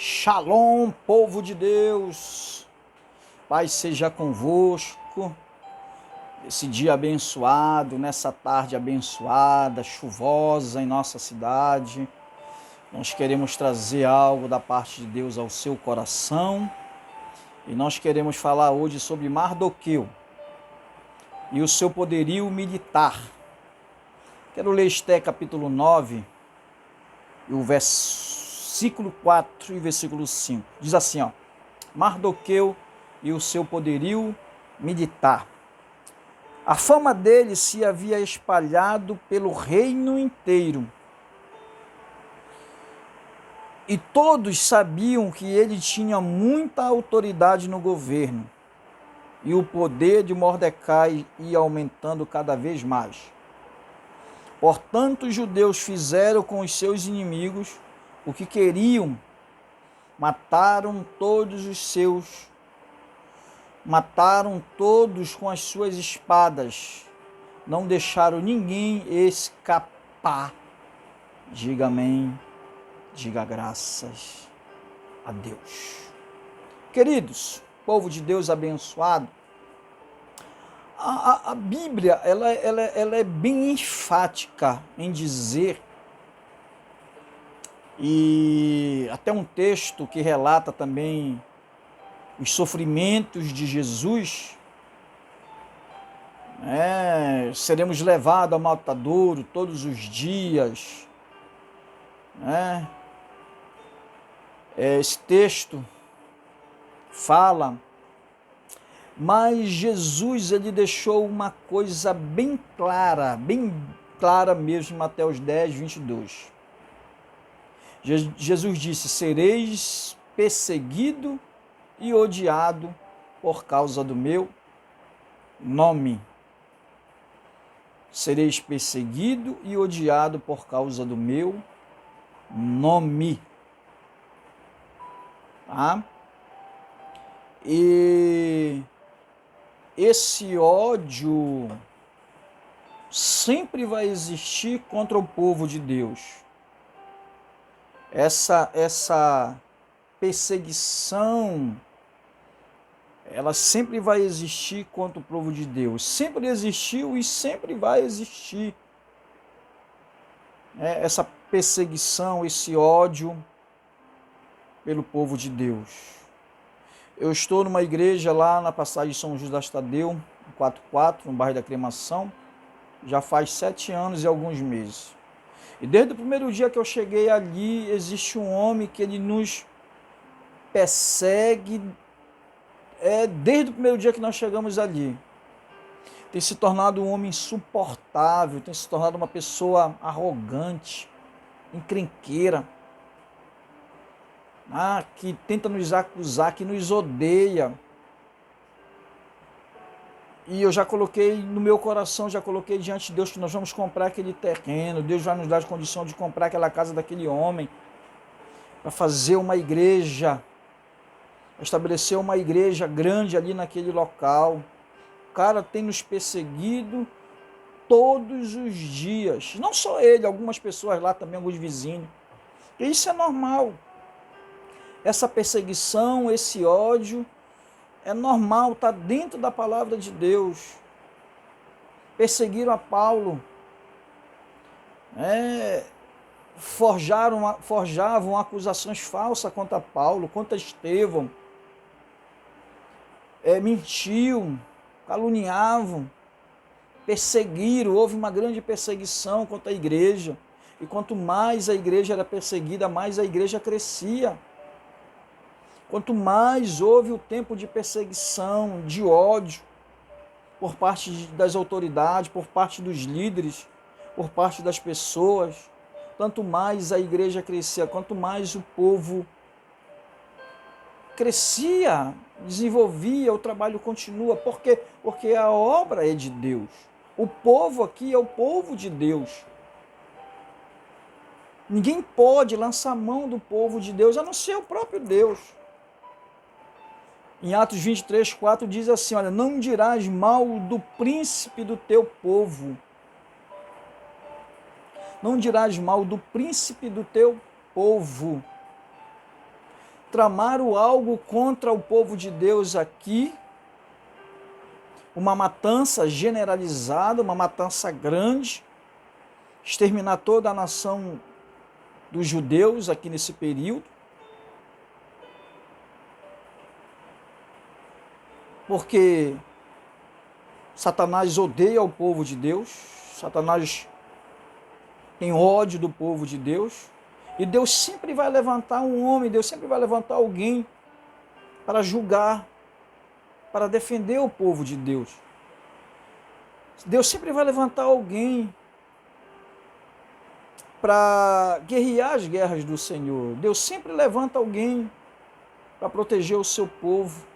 Shalom, povo de Deus, paz seja convosco, esse dia abençoado, nessa tarde abençoada, chuvosa em nossa cidade. Nós queremos trazer algo da parte de Deus ao seu coração e nós queremos falar hoje sobre Mardoqueu e o seu poderio militar. Quero ler Esté capítulo 9, e o versículo 4 e versículo 5. Diz assim, Mardoqueu e o seu poderio militar. A fama dele se havia espalhado pelo reino inteiro. E todos sabiam que ele tinha muita autoridade no governo. E o poder de Mordecai ia aumentando cada vez mais. Portanto, os judeus fizeram com os seus inimigos o que queriam. Mataram todos com as suas espadas. Não deixaram ninguém escapar. Diga amém. Diga graças a Deus. Queridos, povo de Deus abençoado, a Bíblia ela é bem enfática em dizer, e até um texto que relata também os sofrimentos de Jesus, seremos levados ao matadouro todos os dias, esse texto fala, mas Jesus ele deixou uma coisa bem clara mesmo, em Mateus 10, 22. Jesus disse: sereis perseguido e odiado por causa do meu nome. Sereis perseguido e odiado por causa do meu nome. E esse ódio sempre vai existir contra o povo de Deus. Essa perseguição, ela sempre vai existir contra o povo de Deus. Sempre existiu e sempre vai existir. Essa perseguição, esse ódio pelo povo de Deus. Eu estou numa igreja lá na passagem de São Judas Tadeu, 44, no bairro da Cremação, já faz 7 anos e alguns meses. E desde o primeiro dia que eu cheguei ali, existe um homem que ele nos persegue, desde o primeiro dia que nós chegamos ali. Tem se tornado um homem insuportável, tem se tornado uma pessoa arrogante, encrenqueira, que tenta nos acusar, que nos odeia. E eu já coloquei no meu coração, já coloquei diante de Deus que nós vamos comprar aquele terreno, Deus vai nos dar a condição de comprar aquela casa daquele homem, para fazer uma igreja, estabelecer uma igreja grande ali naquele local. O cara tem nos perseguido todos os dias, não só ele, algumas pessoas lá também, alguns vizinhos. E isso é normal. Essa perseguição, esse ódio, é normal, está dentro da palavra de Deus. Perseguiram a Paulo, forjavam acusações falsas contra Paulo, contra Estevão, mentiam, caluniavam, perseguiram, houve uma grande perseguição contra a igreja, e quanto mais a igreja era perseguida, mais a igreja crescia. Quanto mais houve o tempo de perseguição, de ódio, por parte das autoridades, por parte dos líderes, por parte das pessoas, tanto mais a igreja crescia, quanto mais o povo crescia, desenvolvia, o trabalho continua. Por quê? Porque a obra é de Deus. O povo aqui é o povo de Deus. Ninguém pode lançar mão do povo de Deus, a não ser o próprio Deus. Em Atos 23, 4 diz assim, olha, não dirás mal do príncipe do teu povo. Não dirás mal do príncipe do teu povo. tramaram algo contra o povo de Deus aqui, uma matança generalizada, uma matança grande, exterminar toda a nação dos judeus aqui nesse período, porque Satanás odeia o povo de Deus, Satanás tem ódio do povo de Deus, e Deus sempre vai levantar um homem, Deus sempre vai levantar alguém para julgar, para defender o povo de Deus. Deus sempre vai levantar alguém para guerrear as guerras do Senhor. Deus sempre levanta alguém para proteger o seu povo.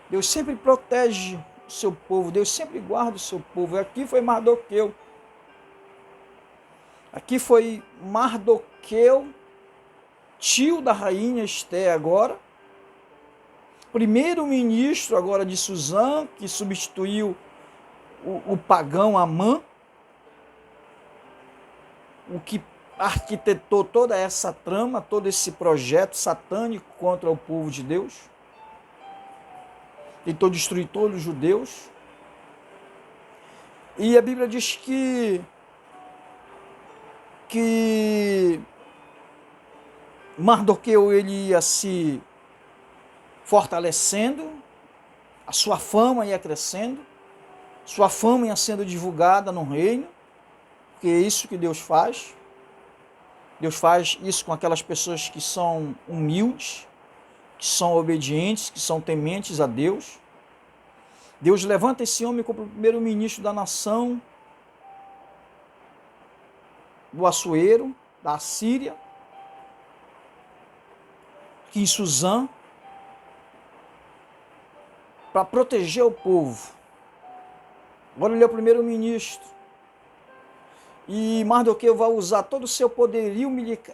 Deus sempre protege o seu povo, Deus sempre guarda o seu povo. Aqui foi Mardoqueu. Aqui foi Mardoqueu, tio da rainha Esté agora, primeiro-ministro agora de Susã, que substituiu o pagão Amã, o que arquitetou toda essa trama, todo esse projeto satânico contra o povo de Deus. Tentou destruir todos os judeus. E a Bíblia diz que Mardoqueu ele ia se fortalecendo, a sua fama ia crescendo, sua fama ia sendo divulgada no reino, porque é isso que Deus faz. Deus faz isso com aquelas pessoas que são humildes, que são obedientes, que são tementes a Deus. Deus levanta esse homem como primeiro-ministro da nação, do Assuero, da Assíria, aqui em Susã, para proteger o povo. Agora ele é o primeiro-ministro. E Mardoqueu vai usar todo o seu poderio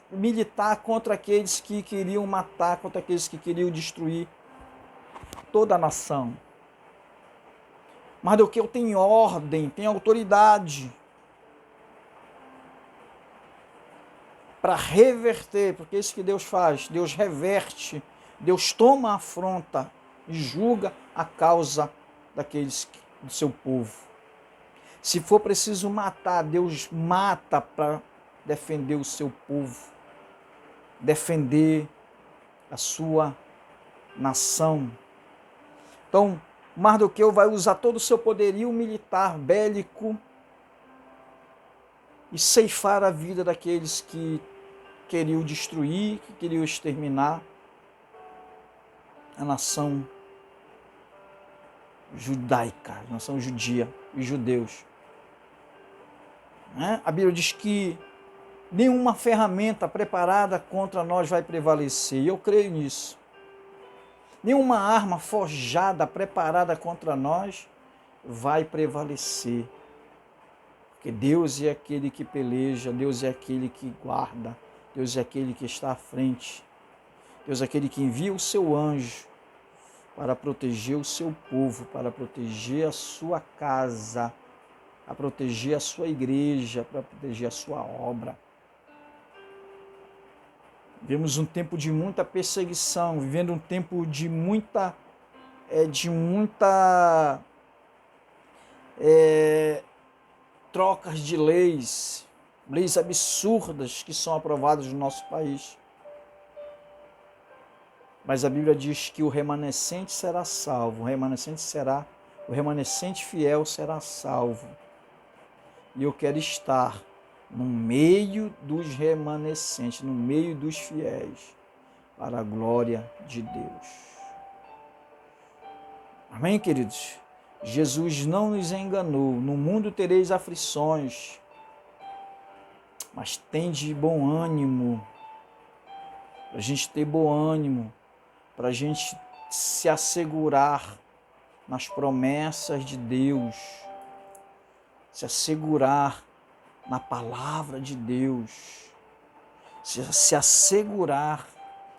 militar contra aqueles que queriam matar, contra aqueles que queriam destruir toda a nação. Mardoqueu tem ordem, tem autoridade para reverter, porque é isso que Deus faz. Deus reverte, Deus toma a afronta e julga a causa daqueles do seu povo. Se for preciso matar, Deus mata para defender o seu povo, defender a sua nação. Então, Mardoqueu vai usar todo o seu poderio militar, bélico, e ceifar a vida daqueles que queriam destruir, que queriam exterminar a nação judaica, a nação judia, os judeus. A Bíblia diz que nenhuma ferramenta preparada contra nós vai prevalecer, e eu creio nisso. Nenhuma arma forjada, preparada contra nós vai prevalecer. Porque Deus é aquele que peleja, Deus é aquele que guarda, Deus é aquele que está à frente. Deus é aquele que envia o seu anjo para proteger o seu povo, para proteger a sua casa, para proteger a sua igreja, para proteger a sua obra. Vivemos um tempo de muita perseguição, vivendo um tempo de muita trocas de leis absurdas que são aprovadas no nosso país. Mas a Bíblia diz que o remanescente será salvo, o remanescente fiel será salvo. E eu quero estar no meio dos remanescentes, no meio dos fiéis, para a glória de Deus. Amém, queridos? Jesus não nos enganou. No mundo tereis aflições, mas tende bom ânimo. Para a gente ter bom ânimo, para a gente se assegurar nas promessas de Deus, se assegurar na palavra de Deus, se assegurar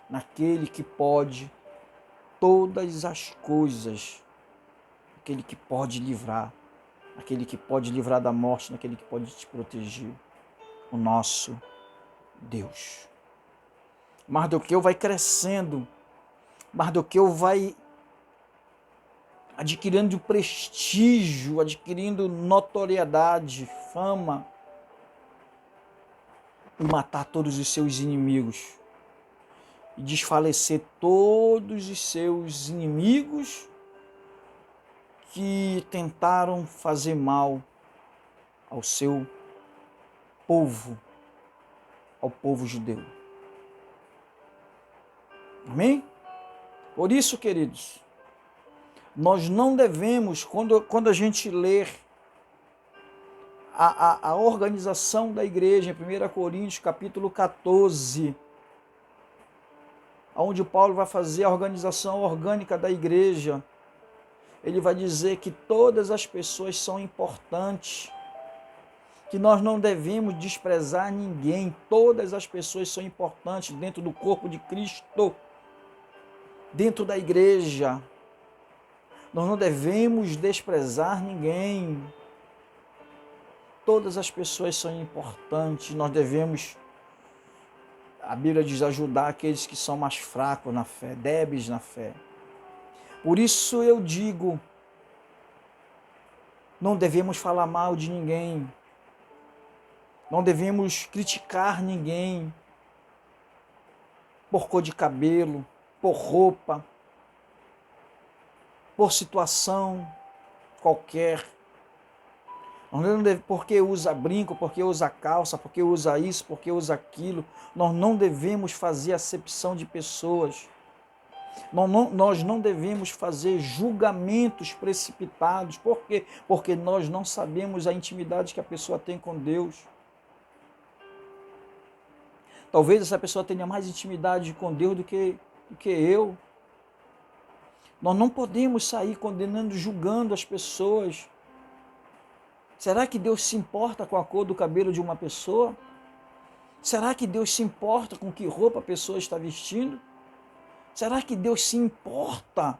naquele que pode todas as coisas, aquele que pode livrar, aquele que pode livrar da morte, naquele que pode te proteger, o nosso Deus. Mardoqueu vai crescendo, Mardoqueu vai adquirindo prestígio, adquirindo notoriedade, fama, e matar todos os seus inimigos, e desfalecer todos os seus inimigos que tentaram fazer mal ao seu povo, ao povo judeu. Amém? Por isso, queridos, nós não devemos, quando a gente ler a organização da igreja, em 1 Coríntios capítulo 14, onde Paulo vai fazer a organização orgânica da igreja, ele vai dizer que todas as pessoas são importantes, que nós não devemos desprezar ninguém, todas as pessoas são importantes dentro do corpo de Cristo, dentro da igreja. Nós não devemos desprezar ninguém. Todas as pessoas são importantes. Nós devemos, a Bíblia diz, ajudar aqueles que são mais fracos na fé, débeis na fé. Por isso eu digo, não devemos falar mal de ninguém. Não devemos criticar ninguém por cor de cabelo, por roupa, por situação qualquer. Nós não devemos, porque usa brinco, porque usa calça, porque usa isso, porque usa aquilo. Nós não devemos fazer acepção de pessoas. Nós não devemos fazer julgamentos precipitados. Por quê? Porque nós não sabemos a intimidade que a pessoa tem com Deus. Talvez essa pessoa tenha mais intimidade com Deus do que eu. Nós não podemos sair condenando, julgando as pessoas. Será que Deus se importa com a cor do cabelo de uma pessoa? Será que Deus se importa com que roupa a pessoa está vestindo? Será que Deus se importa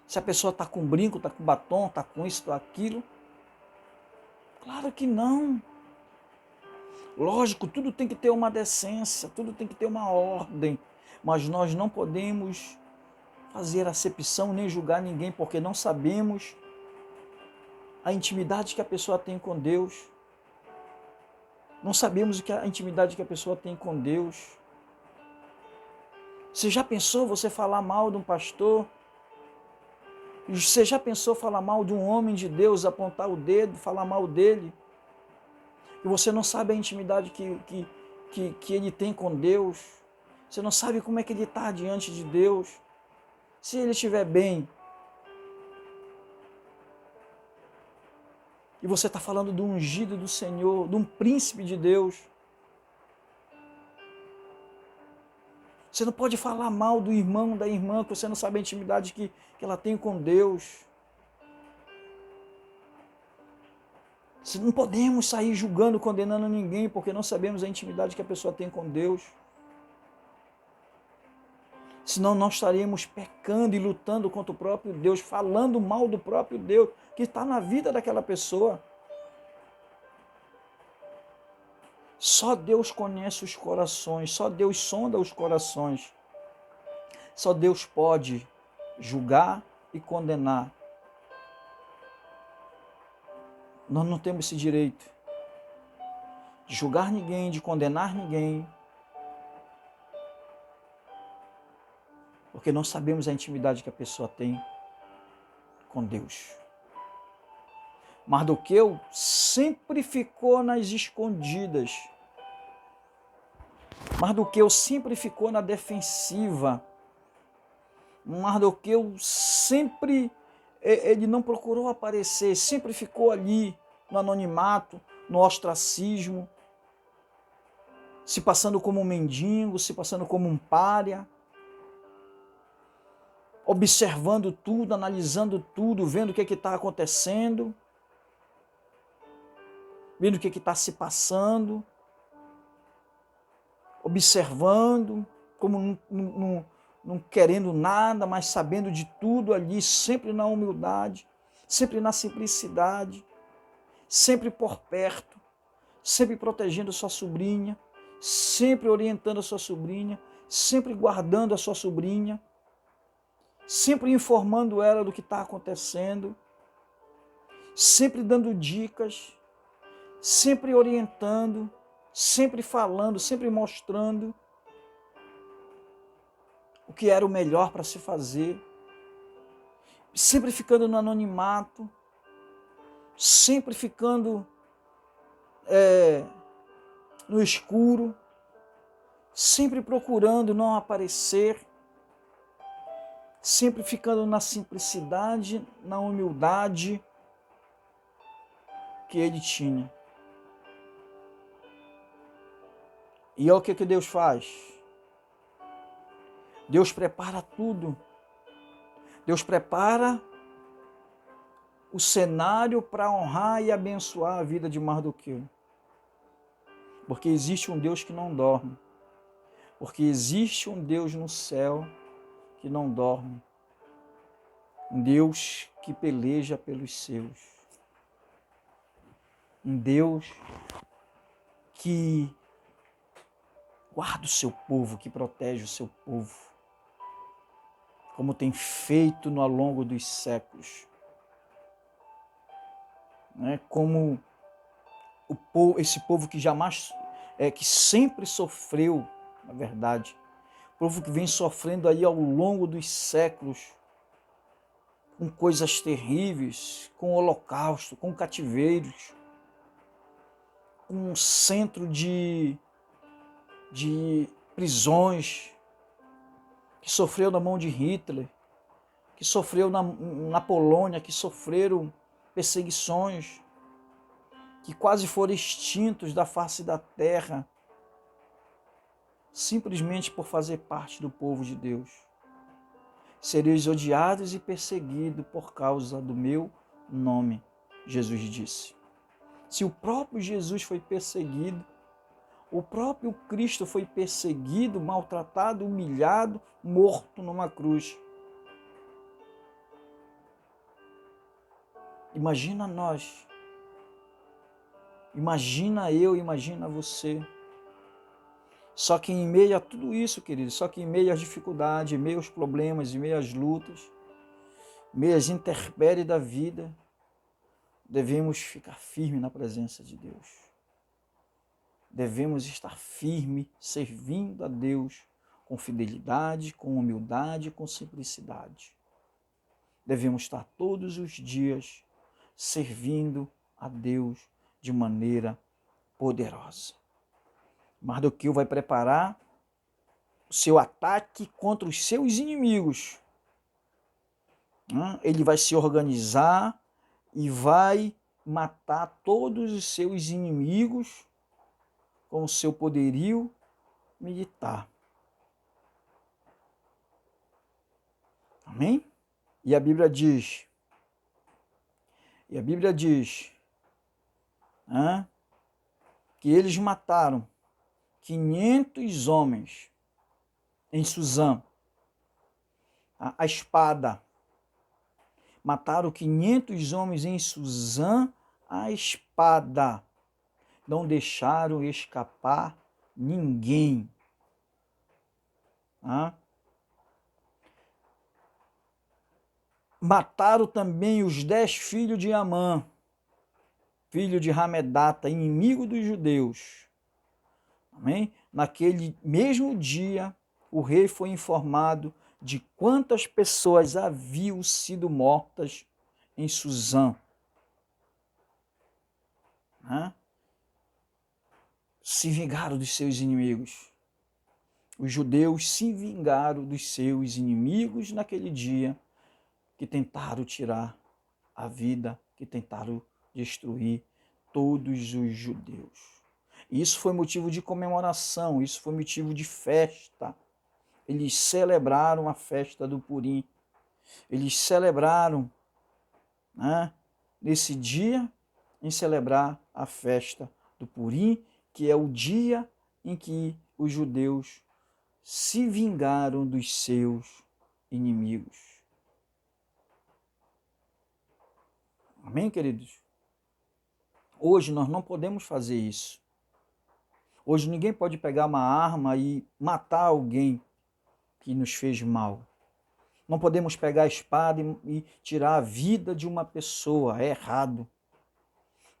se a pessoa está com brinco, está com batom, está com isso, está aquilo? Claro que não. Lógico, tudo tem que ter uma decência, tudo tem que ter uma ordem, mas nós não podemos fazer acepção nem julgar ninguém, porque não sabemos a intimidade que a pessoa tem com Deus. Não sabemos a intimidade que a pessoa tem com Deus. Você já pensou você falar mal de um pastor? Você já pensou falar mal de um homem de Deus, apontar o dedo, falar mal dele? E você não sabe a intimidade que ele tem com Deus. Você não sabe como é que ele está diante de Deus. Se ele estiver bem, e você está falando do ungido do Senhor, de um príncipe de Deus, você não pode falar mal do irmão, da irmã, que você não sabe a intimidade que ela tem com Deus. Não podemos sair julgando, condenando ninguém, porque não sabemos a intimidade que a pessoa tem com Deus. Senão nós estaremos pecando e lutando contra o próprio Deus, falando mal do próprio Deus, que está na vida daquela pessoa. Só Deus conhece os corações, só Deus sonda os corações. Só Deus pode julgar e condenar. Nós não temos esse direito de julgar ninguém, de condenar ninguém, porque não sabemos a intimidade que a pessoa tem com Deus. Mardoqueu sempre ficou nas escondidas. Mardoqueu sempre ficou na defensiva. Mardoqueu sempre, ele não procurou aparecer, sempre ficou ali no anonimato, no ostracismo, se passando como um mendigo, se passando como um pária, observando tudo, analisando tudo, vendo o que está acontecendo, vendo o que está se passando, observando, como não querendo nada, mas sabendo de tudo ali, sempre na humildade, sempre na simplicidade, sempre por perto, sempre protegendo a sua sobrinha, sempre orientando a sua sobrinha, sempre guardando a sua sobrinha, sempre informando ela do que está acontecendo, sempre dando dicas, sempre orientando, sempre falando, sempre mostrando o que era o melhor para se fazer, sempre ficando no anonimato, sempre ficando no escuro, sempre procurando não aparecer, sempre ficando na simplicidade, na humildade que ele tinha. E olha o que Deus faz. Deus prepara tudo. Deus prepara o cenário para honrar e abençoar a vida de Mardoqueu. Porque existe um Deus que não dorme. Porque existe um Deus no céu que não dorme. Um Deus que peleja pelos seus. Um Deus que guarda o seu povo, que protege o seu povo. Como tem feito ao longo dos séculos. Como esse povo que jamais, que sempre sofreu, na verdade, povo que vem sofrendo aí ao longo dos séculos, com coisas terríveis, com holocausto, com cativeiros, com um centro de prisões, que sofreu na mão de Hitler, que sofreu na Polônia, que sofreram perseguições, que quase foram extintos da face da terra, simplesmente por fazer parte do povo de Deus. Sereis odiados e perseguidos por causa do meu nome, Jesus disse. Se o próprio Jesus foi perseguido, o próprio Cristo foi perseguido, maltratado, humilhado, morto numa cruz. Imagina nós, imagina eu, imagina você. Só que em meio a tudo isso, queridos, só que em meio às dificuldades, em meio aos problemas, em meio às lutas, em meio às intempéries da vida, devemos ficar firmes na presença de Deus. Devemos estar firmes, servindo a Deus com fidelidade, com humildade, com simplicidade. Devemos estar todos os dias servindo a Deus de maneira poderosa. Mardoqueu vai preparar o seu ataque contra os seus inimigos. Ele vai se organizar e vai matar todos os seus inimigos com o seu poderio militar. Amém? E a Bíblia diz que eles mataram 500 homens em Suzã, a espada. Mataram 500 homens em Suzã, a espada. Não deixaram escapar ninguém. Mataram também os 10 filhos de Amã, filho de Ramedata, inimigo dos judeus. Amém? Naquele mesmo dia, o rei foi informado de quantas pessoas haviam sido mortas em Suzã. Se vingaram dos seus inimigos. Os judeus se vingaram dos seus inimigos naquele dia, que tentaram tirar a vida, que tentaram destruir todos os judeus. Isso foi motivo de comemoração, isso foi motivo de festa. Eles celebraram a festa do Purim. Eles celebraram, nesse dia, em celebrar a festa do Purim, que é o dia em que os judeus se vingaram dos seus inimigos. Amém, queridos? Hoje nós não podemos fazer isso. Hoje ninguém pode pegar uma arma e matar alguém que nos fez mal. Não podemos pegar a espada e tirar a vida de uma pessoa, é errado.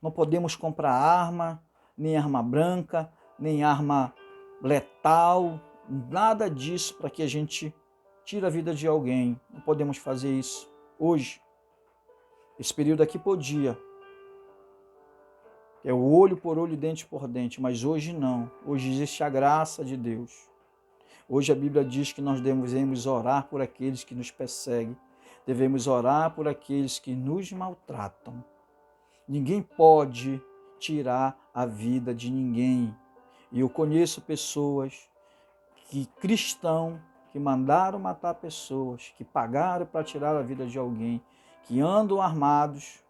Não podemos comprar arma, nem arma branca, nem arma letal, nada disso para que a gente tire a vida de alguém. Não podemos fazer isso hoje. Esse período aqui podia. É o olho por olho, dente por dente, mas hoje não. Hoje existe a graça de Deus. Hoje a Bíblia diz que nós devemos orar por aqueles que nos perseguem. Devemos orar por aqueles que nos maltratam. Ninguém pode tirar a vida de ninguém. E eu conheço pessoas cristãos que mandaram matar pessoas, que pagaram para tirar a vida de alguém, que andam armados.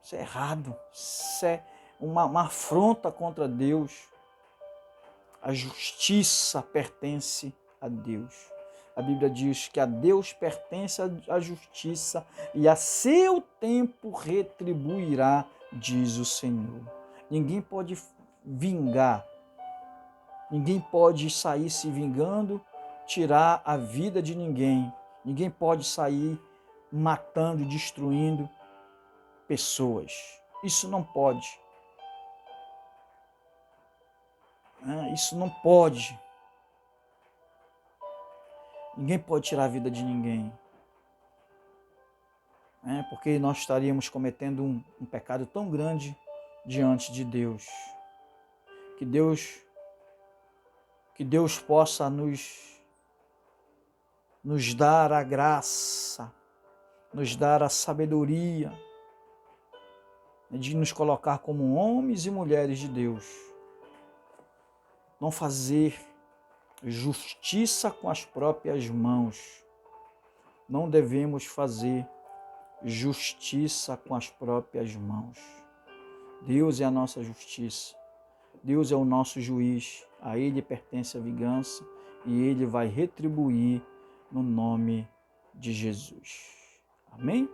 Isso é errado. Isso é uma afronta contra Deus. A justiça pertence a Deus. A Bíblia diz que a Deus pertence a justiça e a seu tempo retribuirá, diz o Senhor. Ninguém pode vingar, ninguém pode sair se vingando, tirar a vida de ninguém. Ninguém pode sair matando e destruindo pessoas. Isso não pode. Isso não pode. Ninguém pode tirar a vida de ninguém. Porque nós estaríamos cometendo um pecado tão grande diante de Deus. Que Deus possa nos dar a graça, nos dar a sabedoria de nos colocar como homens e mulheres de Deus. Não fazer justiça com as próprias mãos. Não devemos fazer justiça com as próprias mãos. Deus é a nossa justiça. Deus é o nosso juiz. A Ele pertence a vingança e Ele vai retribuir no nome de Jesus. Amém?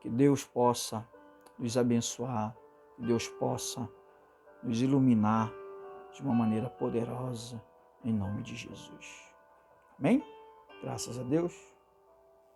Que Deus possa nos abençoar, que Deus possa nos iluminar de uma maneira poderosa, em nome de Jesus. Amém? Graças a Deus.